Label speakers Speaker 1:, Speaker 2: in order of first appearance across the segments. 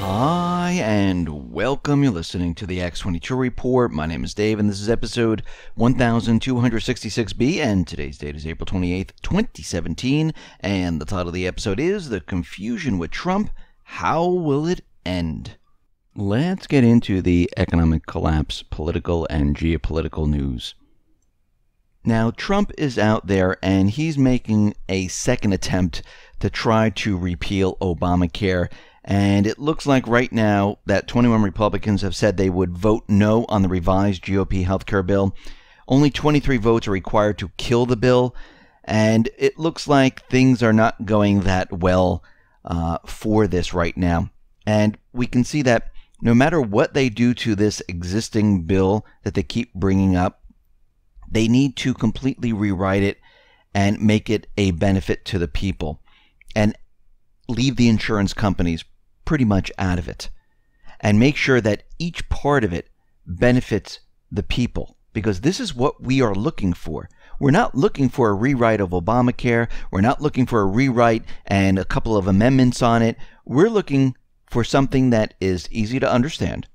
Speaker 1: Hi, and welcome. You're listening to the X22 Report. My name is Dave, and this is episode 1266B, and today's date is April 28th, 2017, and the title of the episode is The Confusion with Trump. How will it end? Let's get into the economic collapse, political and geopolitical news. Now, Trump is out there, and he's making a second attempt to try to repeal Obamacare. And it looks like right now that 21 Republicans have said they would vote no on the revised GOP healthcare bill. Only 23 votes are required to kill the bill. And it looks like things are not going that well for this right now. And we can see that no matter what they do to this existing bill that they keep bringing up, they need to completely rewrite it and make it a benefit to the people and leave the insurance companies pretty much out of it and make sure that each part of it benefits the people, because this is what we are looking for. We're not looking for a rewrite of Obamacare. We're not looking for a rewrite and a couple of amendments on it. We're looking for something that is easy to understand,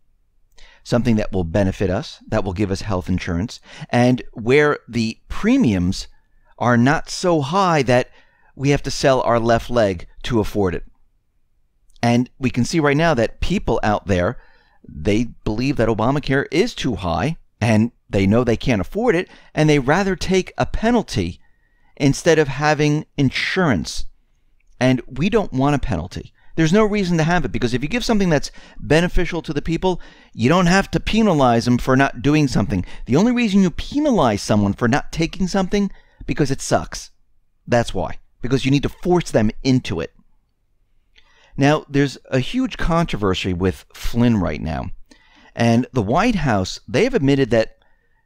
Speaker 1: something that will benefit us, that will give us health insurance, and where the premiums are not so high that we have to sell our left leg to afford it. And we can see right now that people out there, they believe that Obamacare is too high, and they know they can't afford it, and they rather take a penalty instead of having insurance. And we don't want a penalty. There's no reason to have it, because if you give something that's beneficial to the people, you don't have to penalize them for not doing something. The only reason you penalize someone for not taking something, because it sucks. That's why. Because you need to force them into it. Now, there's a huge controversy with Flynn right now. And the White House, they've admitted that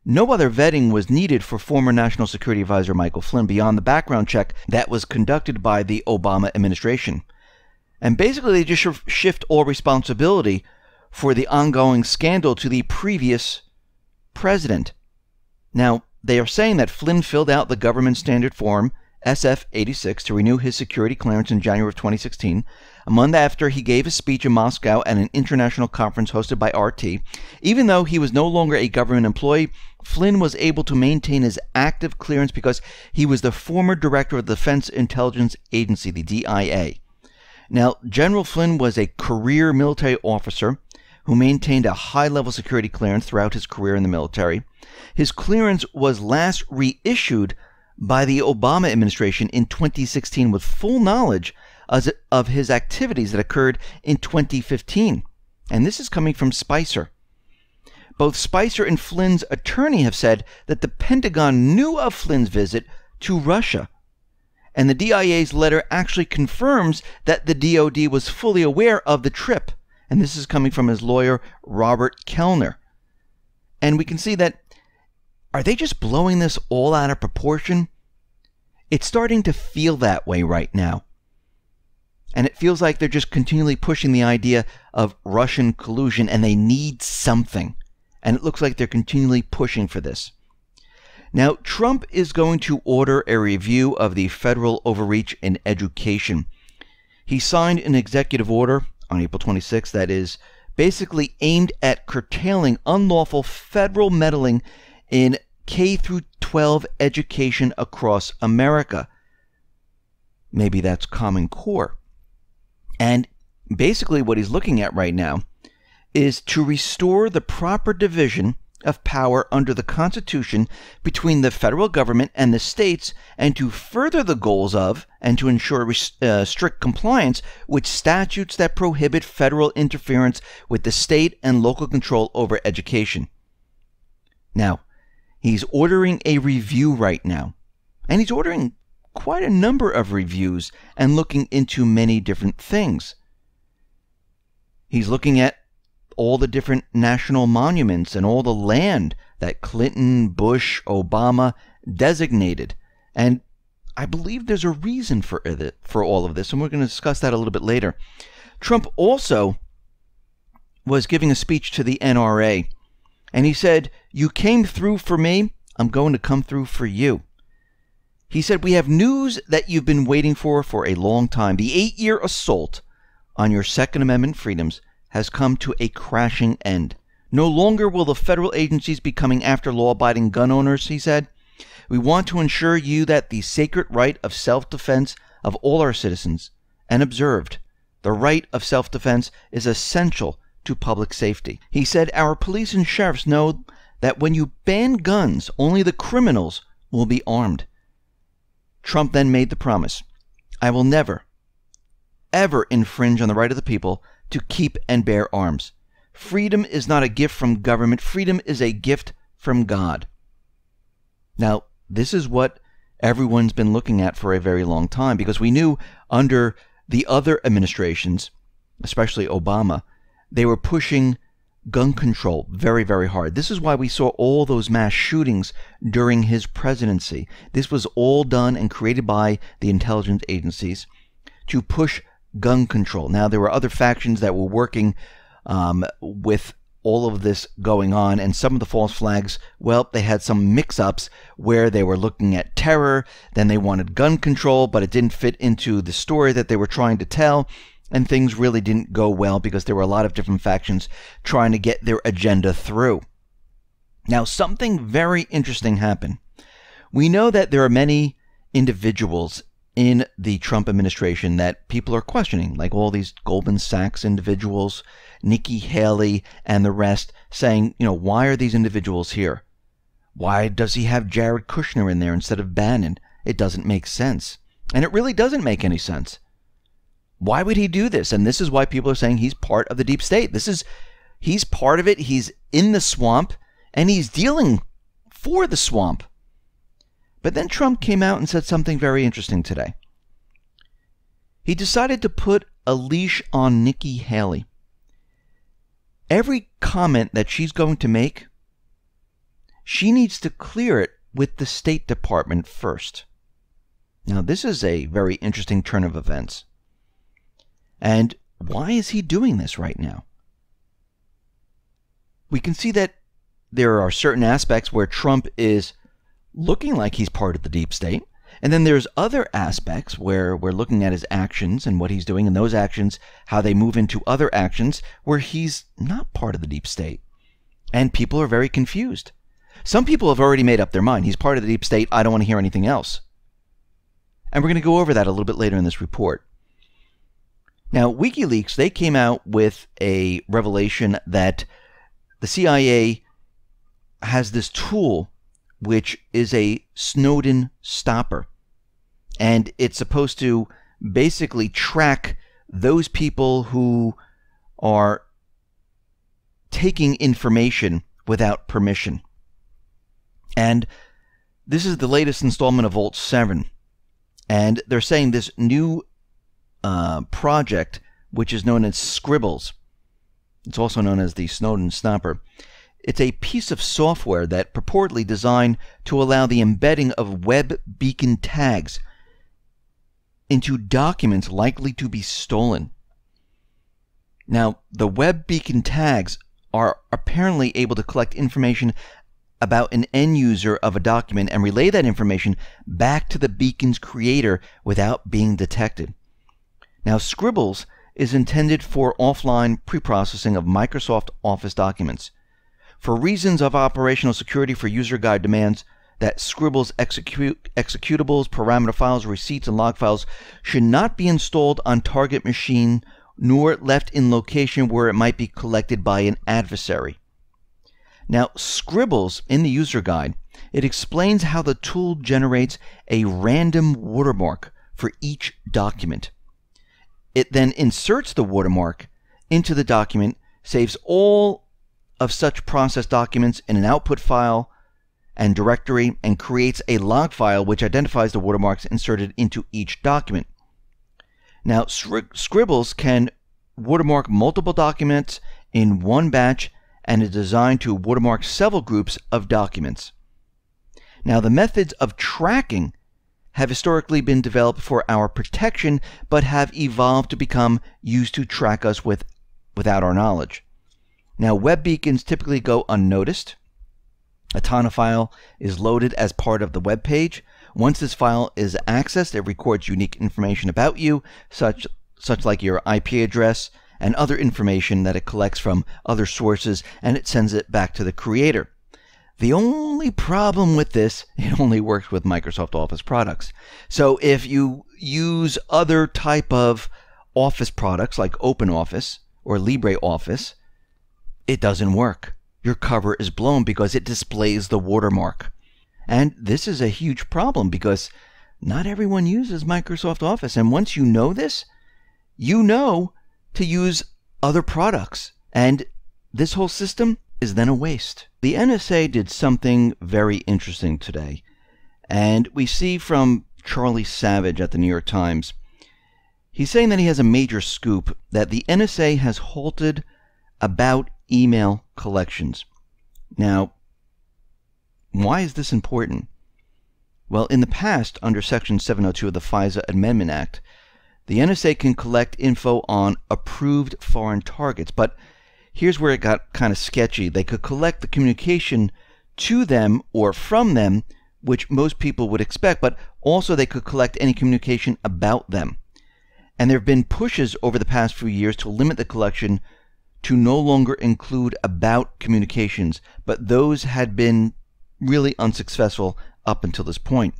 Speaker 1: no other vetting was needed for former National Security Advisor Michael Flynn beyond the background check that was conducted by the Obama administration. And basically, they just shift all responsibility for the ongoing scandal to the previous president. Now, they are saying that Flynn filled out the government standard form SF-86 to renew his security clearance in January of 2016, a month after he gave a speech in Moscow at an international conference hosted by RT. Even though he was no longer a government employee, Flynn was able to maintain his active clearance because he was the former director of the Defense Intelligence Agency, the DIA. Now, General Flynn was a career military officer who maintained a high-level security clearance throughout his career in the military. His clearance was last reissued by the Obama administration in 2016 with full knowledge of his activities that occurred in 2015. And this is coming from Spicer. Both Spicer and Flynn's attorney have said that the Pentagon knew of Flynn's visit to Russia. And the DIA's letter actually confirms that the DOD was fully aware of the trip. And this is coming from his lawyer, Robert Kellner. And we can see that, are they just blowing this all out of proportion? It's starting to feel that way right now. And it feels like they're just continually pushing the idea of Russian collusion, and they need something. And it looks like they're continually pushing for this. Now, Trump is going to order a review of the federal overreach in education. He signed an executive order on April 26th that is basically aimed at curtailing unlawful federal meddling in K through 12 education across America. Maybe that's Common Core. And basically what he's looking at right now is to restore the proper division of power under the Constitution between the federal government and the states, and to further the goals of and to ensure strict compliance with statutes that prohibit federal interference with the state and local control over education. Now, he's ordering a review right now, and he's ordering quite a number of reviews and looking into many different things. He's looking at all the different national monuments and all the land that Clinton, Bush, Obama designated. And I believe there's a reason for all of this, and we're going to discuss that a little bit later. Trump also was giving a speech to the NRA, and he said, "You came through for me, I'm going to come through for you." He said, "We have news that you've been waiting for a long time. The 8-year assault on your Second Amendment freedoms has come to a crashing end. No longer will the federal agencies be coming after law-abiding gun owners, he said. We want to ensure you that the sacred right of self-defense of all our citizens, and observed, the right of self-defense is essential to public safety. He said, our police and sheriffs know that when you ban guns, only the criminals will be armed. Trump then made the promise, I will never, ever infringe on the right of the people to keep and bear arms. Freedom is not a gift from government. Freedom is a gift from God. Now, this is what everyone's been looking at for a very long time, because we knew under the other administrations, especially Obama, they were pushing gun control very, very hard. This is why we saw all those mass shootings during his presidency. This was all done and created by the intelligence agencies to push gun control. Now, there were other factions that were working with all of this going on, and some of the false flags, well, they had some mix-ups where they were looking at terror, then they wanted gun control, but it didn't fit into the story that they were trying to tell, and things really didn't go well because there were a lot of different factions trying to get their agenda through. Now, something very interesting happened. We know that there are many individuals in the Trump administration that people are questioning, like all these Goldman Sachs individuals, Nikki Haley, and the rest, saying, why are these individuals here? Why does he have Jared Kushner in there instead of Bannon? It doesn't make sense. And it really doesn't make any sense. Why would he do this? And this is why people are saying he's part of the deep state. He's part of it. He's in the swamp, and he's dealing for the swamp. But then Trump came out and said something very interesting today. He decided to put a leash on Nikki Haley. Every comment that she's going to make, she needs to clear it with the State Department first. Now, this is a very interesting turn of events. And why is he doing this right now? We can see that there are certain aspects where Trump is looking like he's part of the deep state. And then there's other aspects where we're looking at his actions and what he's doing, and those actions, how they move into other actions where he's not part of the deep state. And people are very confused. Some people have already made up their mind. He's part of the deep state. I don't want to hear anything else. And we're going to go over that a little bit later in this report. Now, WikiLeaks, they came out with a revelation that the CIA has this tool which is a Snowden stopper. And it's supposed to basically track those people who are taking information without permission. And this is the latest installment of Vault 7. And they're saying this new project, which is known as Scribbles, it's also known as the Snowden stopper. It's a piece of software that purportedly designed to allow the embedding of web beacon tags into documents likely to be stolen. Now, the web beacon tags are apparently able to collect information about an end user of a document and relay that information back to the beacon's creator without being detected. Now, Scribbles is intended for offline preprocessing of Microsoft Office documents. For reasons of operational security for user guide demands that Scribbles executables, parameter files, receipts, and log files should not be installed on target machine nor left in location where it might be collected by an adversary. Now, Scribbles, in the user guide, it explains how the tool generates a random watermark for each document. It then inserts the watermark into the document, saves all of such processed documents in an output file and directory, and creates a log file which identifies the watermarks inserted into each document. Now, Scribbles can watermark multiple documents in one batch and is designed to watermark several groups of documents. Now, the methods of tracking have historically been developed for our protection, but have evolved to become used to track us without our knowledge. Now, web beacons typically go unnoticed. A TANA file is loaded as part of the web page. Once this file is accessed, it records unique information about you, such like your IP address and other information that it collects from other sources, and it sends it back to the creator. The only problem with this, it only works with Microsoft Office products. So if you use other type of Office products like OpenOffice or LibreOffice, it doesn't work. Your cover is blown because it displays the watermark. And this is a huge problem because not everyone uses Microsoft Office. And once you know this, you know to use other products. And this whole system is then a waste. The NSA did something very interesting today. And we see from Charlie Savage at the New York Times, he's saying that he has a major scoop that the NSA has halted about email collections. Now, why is this important? Well, in the past, under Section 702 of the FISA Amendment Act, the NSA can collect info on approved foreign targets, but here's where it got kind of sketchy. They could collect the communication to them or from them, which most people would expect, but also they could collect any communication about them. And there have been pushes over the past few years to limit the collection to no longer include about communications, but those had been really unsuccessful up until this point.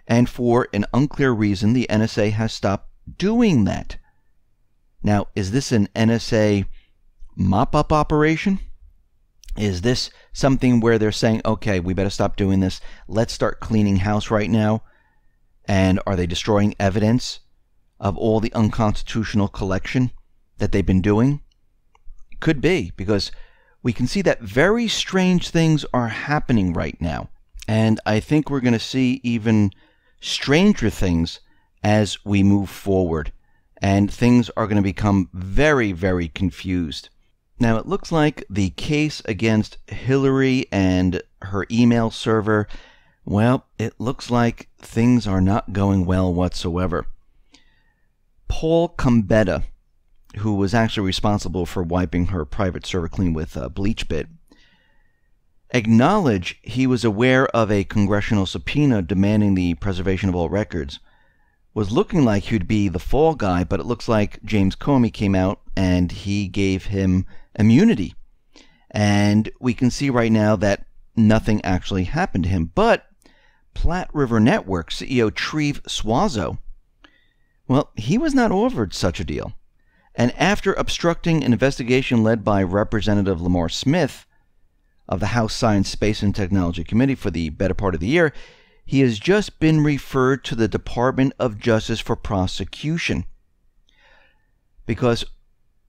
Speaker 1: And for an unclear reason, the NSA has stopped doing that. Now, is this an NSA mop-up operation? Is this something where they're saying, okay, we better stop doing this, let's start cleaning house right now? And are they destroying evidence of all the unconstitutional collection that they've been doing? It could be, because we can see that very strange things are happening right now. And I think we're going to see even stranger things as we move forward. And things are going to become very, very confused. Now, it looks like the case against Hillary and her email server, well, it looks like things are not going well whatsoever. Paul Combetta, who was actually responsible for wiping her private server clean with BleachBit, acknowledged he was aware of a congressional subpoena demanding the preservation of all records. Was looking like he'd be the fall guy, but it looks like James Comey came out and he gave him immunity. And we can see right now that nothing actually happened to him. But Platte River Network CEO Treve Suazo, well, he was not offered such a deal. And after obstructing an investigation led by Representative Lamar Smith of the House Science, Space, and Technology Committee for the better part of the year, he has just been referred to the Department of Justice for prosecution. Because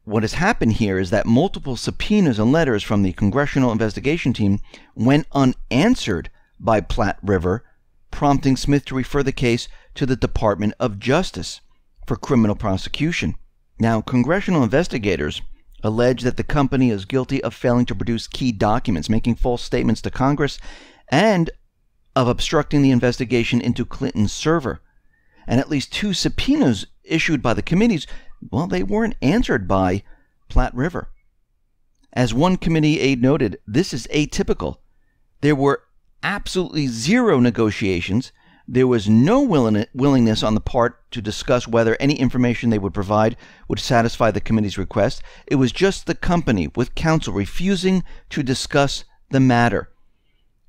Speaker 1: what has happened here is that multiple subpoenas and letters from the Congressional Investigation Team went unanswered by Platte River, prompting Smith to refer the case to the Department of Justice for criminal prosecution. Now, congressional investigators allege that the company is guilty of failing to produce key documents, making false statements to Congress, and of obstructing the investigation into Clinton's server. And at least 2 subpoenas issued by the committees, well, they weren't answered by Platte River. As one committee aide noted, this is atypical. There were absolutely zero negotiations. There was no willingness on the part to discuss whether any information they would provide would satisfy the committee's request. It was just the company, with counsel, refusing to discuss the matter.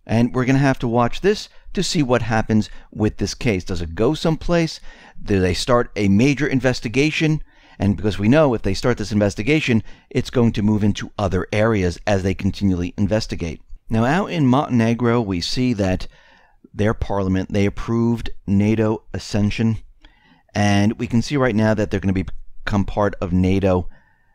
Speaker 1: And we're going to have to watch this to see what happens with this case. Does it go someplace? Do they start a major investigation? And because we know if they start this investigation, it's going to move into other areas as they continually investigate. Now, out in Montenegro, we see that their parliament, they approved NATO accession. And we can see right now that they're going to become part of NATO.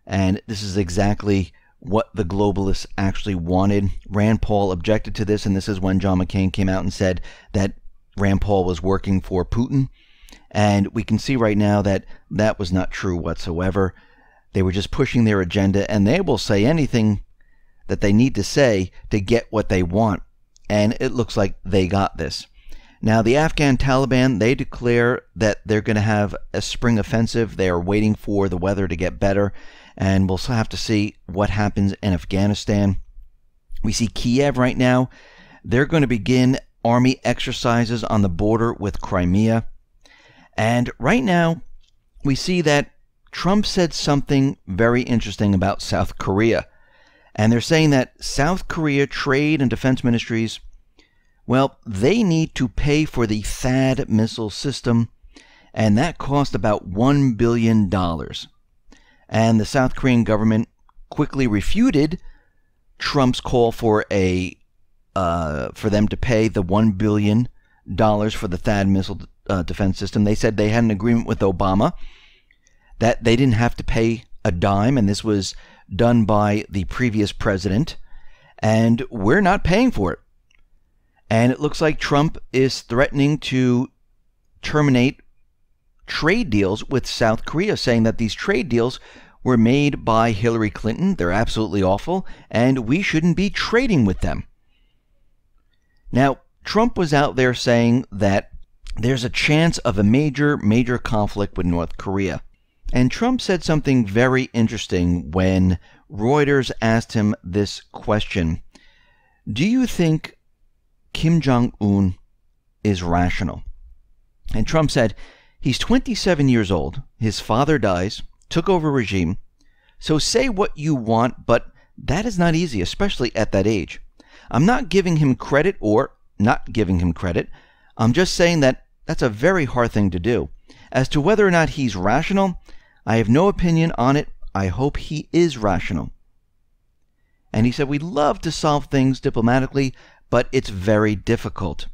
Speaker 1: And this is exactly what the globalists actually wanted. Rand Paul objected to this, and this is when John McCain came out and said that Rand Paul was working for Putin. And we can see right now that that was not true whatsoever. They were just pushing their agenda, and they will say anything that they need to say to get what they want. And it looks like they got this. Now, the Afghan Taliban, they declare that they're going to have a spring offensive. They are waiting for the weather to get better, and we'll have to see what happens in Afghanistan. We see Kiev right now. They're going to begin army exercises on the border with Crimea. And right now, we see that Trump said something very interesting about South Korea. And they're saying that South Korea Trade and Defense Ministries, well, they need to pay for the THAAD missile system, and that cost about $1 billion. And the South Korean government quickly refuted Trump's call for them to pay the $1 billion for the THAAD missile defense system. They said they had an agreement with Obama that they didn't have to pay a dime, and this was done by the previous president, and we're not paying for it. And it looks like Trump is threatening to terminate trade deals with South Korea, saying that these trade deals were made by Hillary Clinton. They're absolutely awful, and we shouldn't be trading with them. Now, Trump was out there saying that there's a chance of a major conflict with North Korea. And Trump said something very interesting when Reuters asked him this question. Do you think Kim Jong-un is rational? And Trump said, he's 27 years old. His father dies, took over a regime. So say what you want, but that is not easy, especially at that age. I'm not giving him credit or not giving him credit. I'm just saying that that's a very hard thing to do. As to whether or not he's rational, I have no opinion on it. I hope he is rational. And he said, we'd love to solve things diplomatically, but it's very difficult.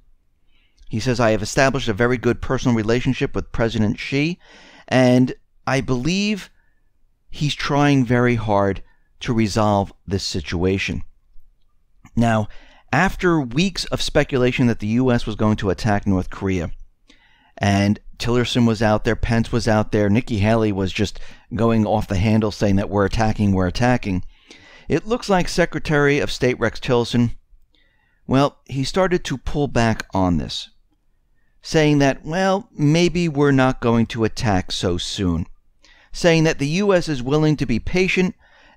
Speaker 1: He says, I have established a very good personal relationship with President Xi, and I believe he's trying very hard to resolve this situation. Now, after weeks of speculation that the U.S. was going to attack North Korea, and Tillerson was out there, Pence was out there, Nikki Haley was just going off the handle saying that we're attacking. It looks like Secretary of State Rex Tillerson, well, he started to pull back on this, saying that, well, maybe we're not going to attack so soon, saying that the U.S. is willing to be patient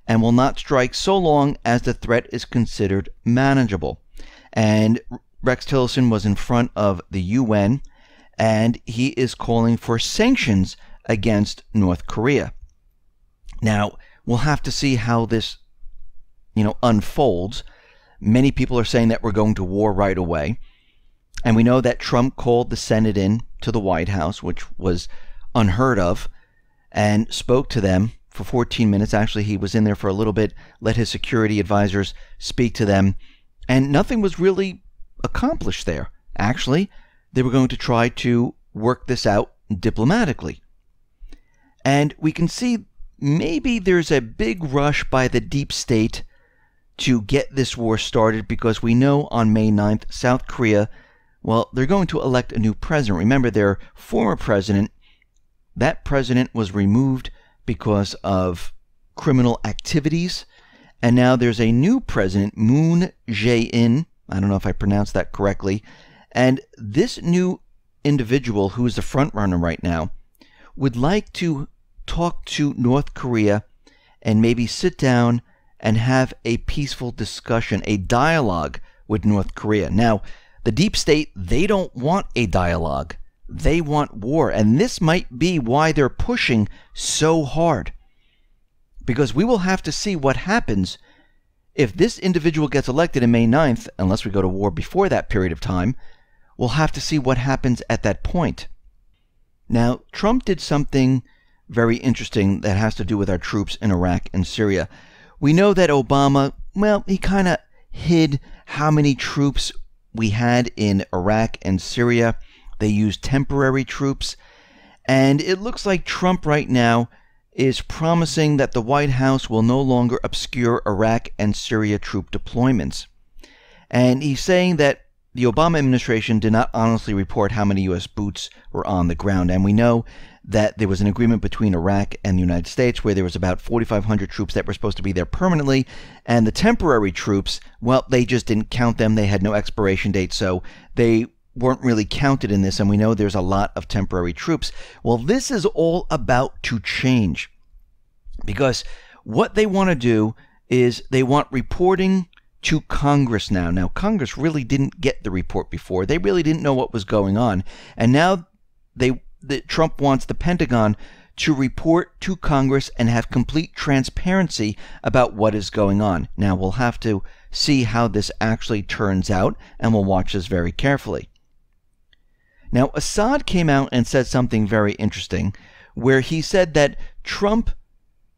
Speaker 1: and will not strike so long as the threat is considered manageable. And Rex Tillerson was in front of the UN, and he is calling for sanctions against North Korea. Now, we'll have to see how this, unfolds. Many people are saying that we're going to war right away. And we know that Trump called the Senate in to the White House, which was unheard of, and spoke to them for 14 minutes. Actually, he was in there for a little bit, let his security advisors speak to them, and nothing was really accomplished there. Actually, they were going to try to work this out diplomatically. And we can see maybe there's a big rush by the deep state to get this war started, because we know on May 9th, South Korea, well, they're going to elect a new president. Remember, their former president, that president was removed because of criminal activities. And now there's a new president, Moon Jae-in. I don't know if I pronounced that correctly. And this new individual, who is the front runner right now, would like to talk to North Korea and maybe sit down and have a peaceful discussion, a dialogue with North Korea. Now, the deep state, they don't want a dialogue. They want war. And this might be why they're pushing so hard. Because we will have to see what happens if this individual gets elected on May 9th, unless we go to war before that period of time. We'll have to see what happens at that point. Now, Trump did something very interesting that has to do with our troops in Iraq and Syria. We know that Obama, well, he kind of hid how many troops we had in Iraq and Syria. They used temporary troops. And it looks like Trump right now is promising that the White House will no longer obscure Iraq and Syria troop deployments. And he's saying that the Obama administration did not honestly report how many U.S. boots were on the ground. And we know that there was an agreement between Iraq and the United States where there was about 4,500 troops that were supposed to be there permanently. And the temporary troops, well, they just didn't count them. They had no expiration date, so they weren't really counted in this. And we know there's a lot of temporary troops. Well, this is all about to change, because what they want to do is they want reporting to Congress now. Now, Congress really didn't get the report before. They really didn't know what was going on. And now Trump wants the Pentagon to report to Congress and have complete transparency about what is going on. Now, we'll have to see how this actually turns out, and we'll watch this very carefully. Now, Assad came out and said something very interesting, where he said that Trump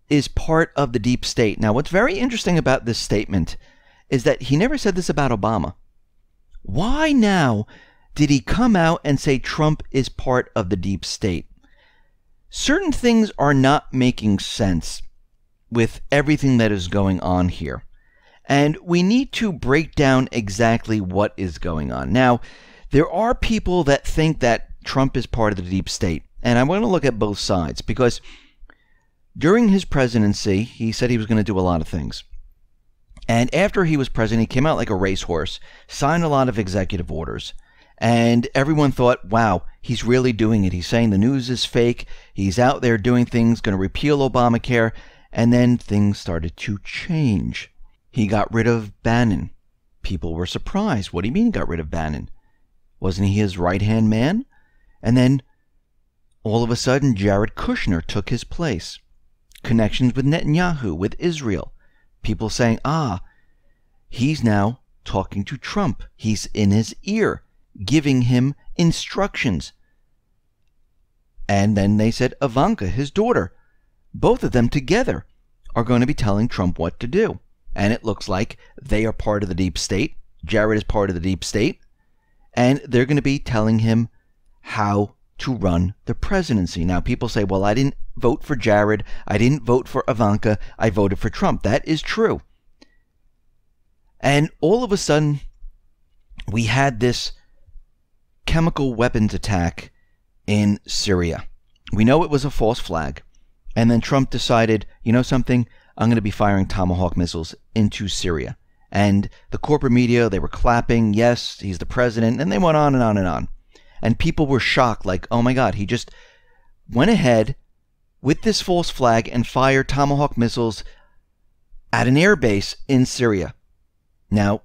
Speaker 1: is part of the deep state. Now, what's very interesting about this statement is that he never said this about Obama. Why now did he come out and say Trump is part of the deep state? Certain things are not making sense with everything that is going on here. And we need to break down exactly what is going on. Now, there are people that think that Trump is part of the deep state. And I want to look at both sides, because during his presidency, he said he was going to do a lot of things. And after he was president, he came out like a racehorse, signed a lot of executive orders. And everyone thought, wow, he's really doing it. He's saying the news is fake. He's out there doing things, going to repeal Obamacare. And then things started to change. He got rid of Bannon. People were surprised. What do you mean he got rid of Bannon? Wasn't he his right-hand man? And then all of a sudden, Jared Kushner took his place. Connections with Netanyahu, with Israel. People saying, he's now talking to Trump. He's in his ear, giving him instructions. And then they said Ivanka, his daughter, both of them together are going to be telling Trump what to do. And it looks like they are part of the deep state. Jared is part of the deep state. And they're going to be telling him how to run the presidency. Now, people say, well, I didn't vote for Jared. I didn't vote for Ivanka. I voted for Trump. That is true. And all of a sudden, we had this chemical weapons attack in Syria. We know it was a false flag. And then Trump decided, you know something? I'm going to be firing Tomahawk missiles into Syria. And the corporate media, they were clapping, yes, he's the president, and they went on and on and on. And people were shocked, like, oh my God, he just went ahead with this false flag and fired Tomahawk missiles at an air base in Syria. Now,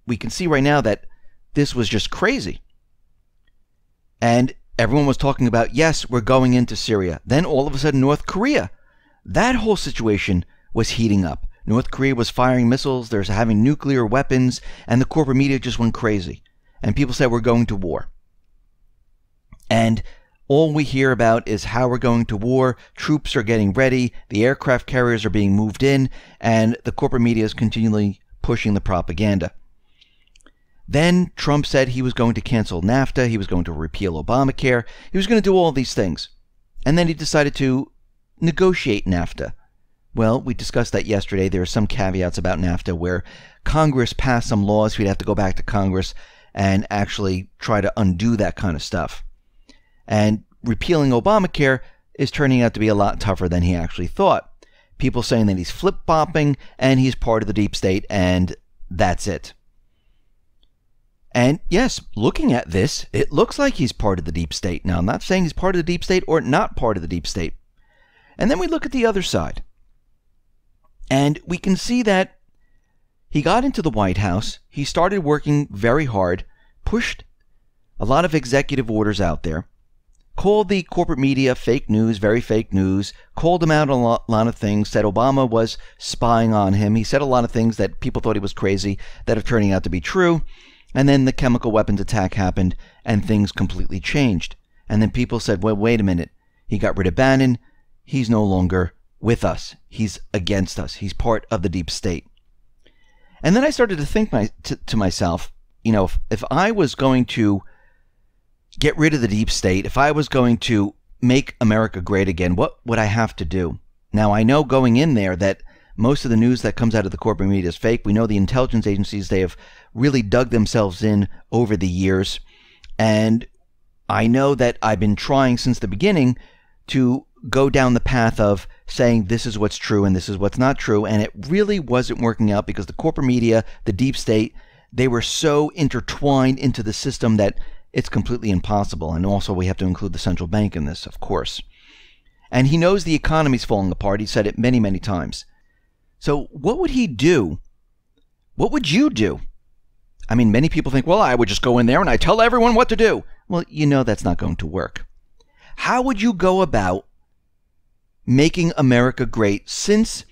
Speaker 1: we can see right now that this was just crazy. And everyone was talking about, yes, we're going into Syria. Then all of a sudden, North Korea. That whole situation was heating up. North Korea was firing missiles, they're having nuclear weapons, and the corporate media just went crazy. And people said we're going to war. And all we hear about is how we're going to war, troops are getting ready, the aircraft carriers are being moved in, and the corporate media is continually pushing the propaganda. Then Trump said he was going to cancel NAFTA, he was going to repeal Obamacare, he was going to do all these things. And then he decided to negotiate NAFTA. Well, we discussed that yesterday. There are some caveats about NAFTA where Congress passed some laws. We'd have to go back to Congress and actually try to undo that kind of stuff. And repealing Obamacare is turning out to be a lot tougher than he actually thought. People saying that he's flip-flopping and he's part of the deep state, and that's it. And yes, looking at this, it looks like he's part of the deep state. Now, I'm not saying he's part of the deep state or not part of the deep state. And then we look at the other side. And we can see that he got into the White House, he started working very hard, pushed a lot of executive orders out there, called the corporate media fake news, very fake news, called him out on a lot of things, said Obama was spying on him. He said a lot of things that people thought he was crazy that are turning out to be true. And then the chemical weapons attack happened and things completely changed. And then people said, well, wait a minute. He got rid of Bannon. He's no longer with us. He's against us. He's part of the deep state. And then I started to think to myself, you know, if I was going to get rid of the deep state, if I was going to make America great again, what would I have to do? Now, I know going in there that most of the news that comes out of the corporate media is fake. We know the intelligence agencies, they have really dug themselves in over the years. And I know that I've been trying since the beginning to go down the path of saying this is what's true and this is what's not true, and it really wasn't working out because the corporate media, the deep state, they were so intertwined into the system that it's completely impossible. And also we have to include the central bank in this, of course. And he knows the economy's falling apart. He said it many, many times. So what would he do? What would you do? I mean, many people think, well, I would just go in there and I tell everyone what to do. Well, you know that's not going to work. How would you go about making America great since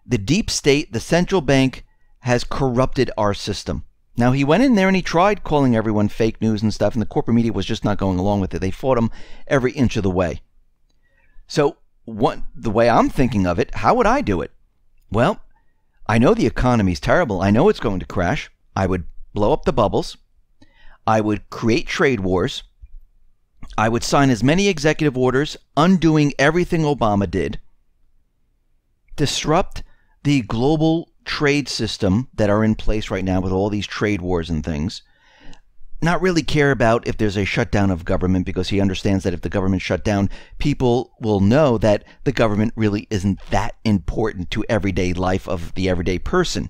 Speaker 1: the deep state, the central bank, has corrupted our system. Now, he went in there and he tried calling everyone fake news and stuff, and the corporate media was just not going along with it. They fought him every inch of the way. So, the way I'm thinking of it, how would I do it? Well, I know the economy's terrible. I know it's going to crash. I would blow up the bubbles. I would create trade wars. I would sign as many executive orders undoing everything Obama did. Disrupt the global trade system that are in place right now with all these trade wars and things. Not really care about if there's a shutdown of government, because he understands that if the government shut down, people will know that the government really isn't that important to everyday life of the everyday person.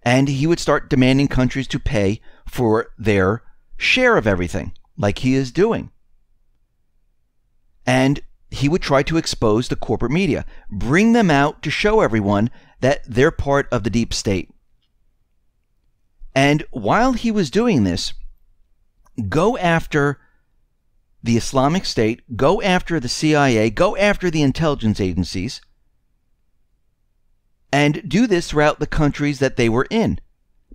Speaker 1: And he would start demanding countries to pay for their share of everything, like he is doing. And he would try to expose the corporate media, bring them out to show everyone that they're part of the deep state. And while he was doing this, go after the Islamic State, go after the CIA, go after the intelligence agencies, and do this throughout the countries that they were in.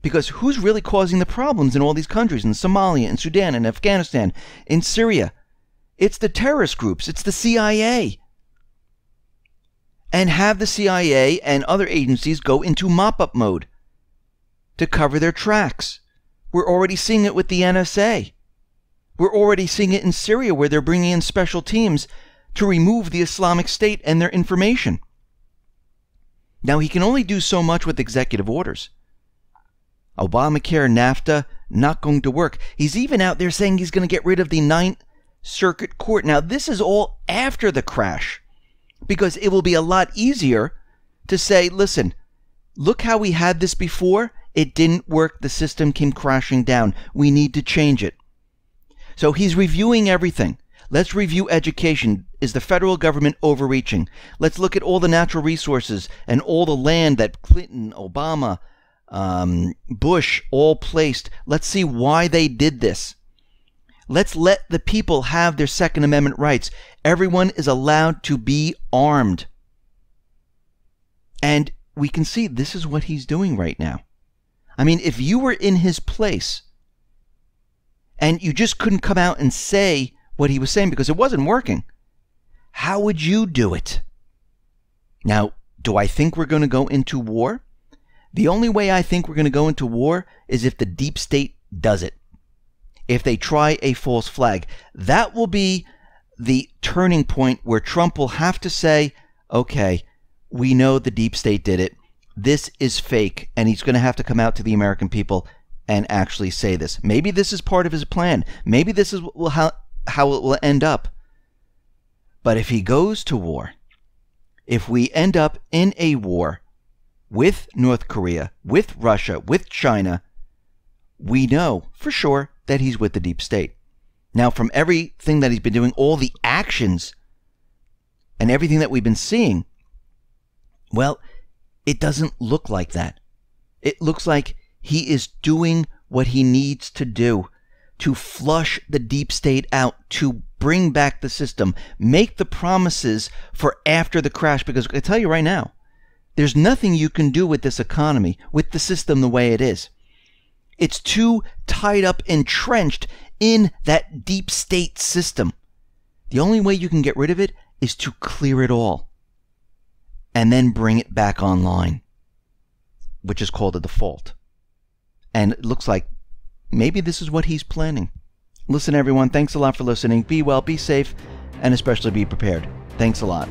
Speaker 1: Because who's really causing the problems in all these countries? In Somalia, in Sudan, in Afghanistan, in Syria. It's the terrorist groups. It's the CIA. And have the CIA and other agencies go into mop-up mode to cover their tracks. We're already seeing it with the NSA. We're already seeing it in Syria, where they're bringing in special teams to remove the Islamic State and their information. Now, he can only do so much with executive orders. Obamacare, NAFTA, not going to work. He's even out there saying he's going to get rid of the Ninth Circuit Court. Now, this is all after the crash, because it will be a lot easier to say, listen, look how we had this before. It didn't work. The system came crashing down. We need to change it. So he's reviewing everything. Let's review education. Is the federal government overreaching? Let's look at all the natural resources and all the land that Clinton, Obama, Bush all placed. Let's see why they did this. Let's let the people have their Second Amendment rights. Everyone is allowed to be armed. And we can see this is what he's doing right now. I mean, if you were in his place and you just couldn't come out and say what he was saying because it wasn't working, how would you do it? Now, do I think we're going to go into war? The only way I think we're going to go into war is if the deep state does it. If they try a false flag. That will be the turning point where Trump will have to say, okay, we know the deep state did it. This is fake. And he's going to have to come out to the American people and actually say this. Maybe this is part of his plan. Maybe this is how it will end up. But if he goes to war, if we end up in a war with North Korea, with Russia, with China, we know for sure that he's with the deep state. Now, from everything that he's been doing, all the actions and everything that we've been seeing, well, it doesn't look like that. It looks like he is doing what he needs to do to flush the deep state out, to bring back the system, make the promises for after the crash. Because I tell you right now, there's nothing you can do with this economy, with the system the way it is. It's too tied up, entrenched in that deep state system. The only way you can get rid of it is to clear it all and then bring it back online, which is called a default. And it looks like maybe this is what he's planning. Listen, everyone, thanks a lot for listening. Be well, be safe, and especially be prepared. Thanks a lot.